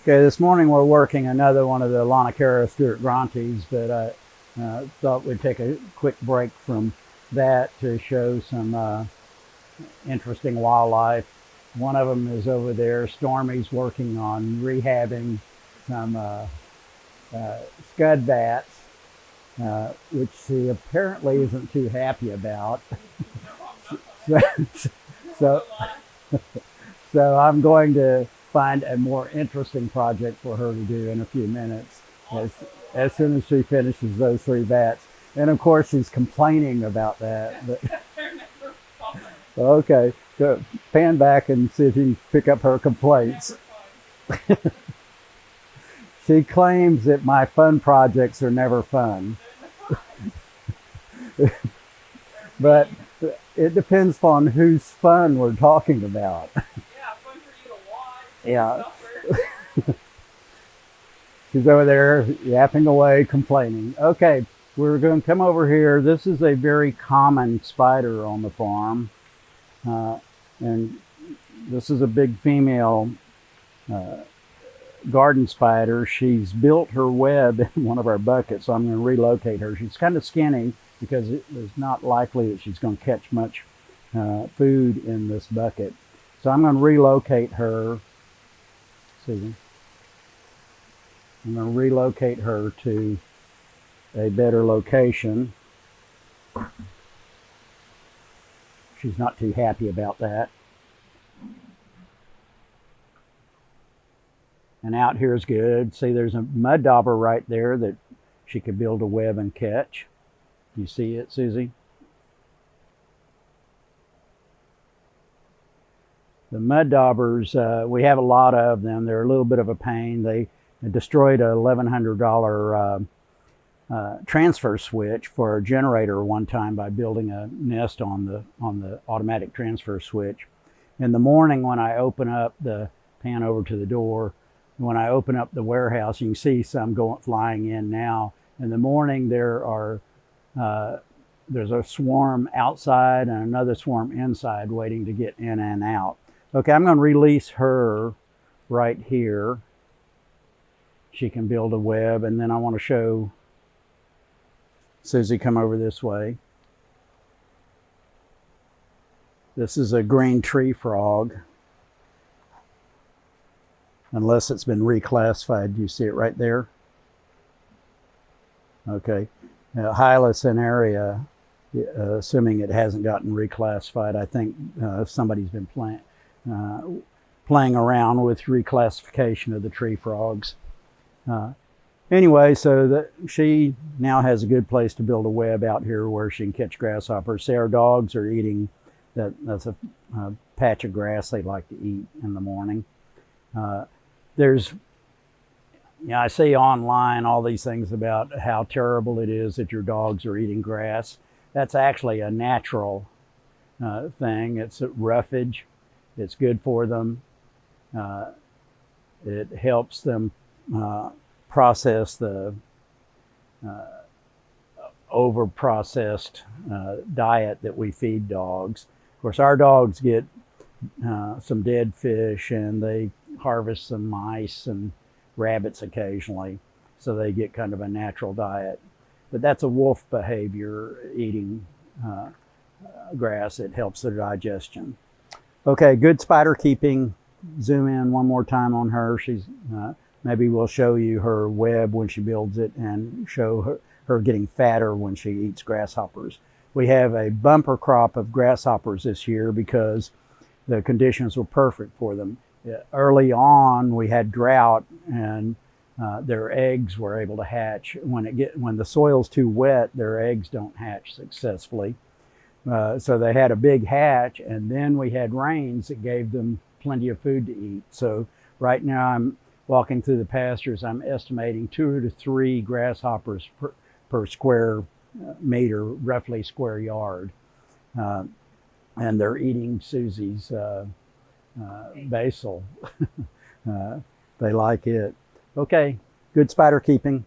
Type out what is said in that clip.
Okay, this morning we're working another one of the Lanacara Stewart Grantes, but I thought we'd take a quick break from that to show some interesting wildlife. One of them is over there. Stormy's working on rehabbing some scud bats, which she apparently isn't too happy about. so, so I'm going to find a more interesting project for her to do in a few minutes as soon as she finishes those 3 bats. And of course she's complaining about that. But okay, go pan back and see if you can pick up her complaints. She claims that my fun projects are never fun. But it depends on whose fun we're talking about. Yeah. She's over there yapping away, complaining. Okay, we're going to come over here. This is a very common spider on the farm. And this is a big female garden spider. She's built her web in one of our buckets, so I'm going to relocate her. She's kind of skinny because it is not likely that she's going to catch much food in this bucket. So I'm going to relocate her. I'm going to relocate her to a better location. She's not too happy about that. And out here is good. See, there's a mud dauber right there that she could build a web and catch. You see it, Susie? The mud daubers, we have a lot of them. They're a little bit of a pain. They destroyed a $1,100 transfer switch for a generator one time by building a nest on the automatic transfer switch. In the morning when I open up the pan over to the door, when I open up the warehouse, you can see some flying in now. In the morning there's a swarm outside and another swarm inside waiting to get in and out. Okay, I'm going to release her right here. She can build a web, and then I want to show Susie, come over this way. This is a green tree frog, unless it's been reclassified. You see it right there? Okay, Hyla cinerea, assuming it hasn't gotten reclassified. I think somebody's been playing around with reclassification of the tree frogs. Anyway, so she now has a good place to build a web out here where she can catch grasshoppers. See, our dogs are eating that's a patch of grass they like to eat in the morning. I see online all these things about how terrible it is that your dogs are eating grass. That's actually a natural thing. It's a roughage. It's good for them. It helps them process the over-processed diet that we feed dogs. Of course, our dogs get some dead fish, and they harvest some mice and rabbits occasionally, so they get kind of a natural diet. But that's a wolf behavior, eating grass. It helps their digestion. Okay, good spider keeping. Zoom in one more time on her. She's maybe we'll show you her web when she builds it, and show her getting fatter when she eats grasshoppers. We have a bumper crop of grasshoppers this year because the conditions were perfect for them. Early on, we had drought, and their eggs were able to hatch. When the soil's too wet, their eggs don't hatch successfully. So they had a big hatch, and then we had rains that gave them plenty of food to eat. So right now I'm walking through the pastures. I'm estimating 2 to 3 grasshoppers per square meter, roughly square yard. And they're eating Susie's basil. They like it. Okay, good spider keeping.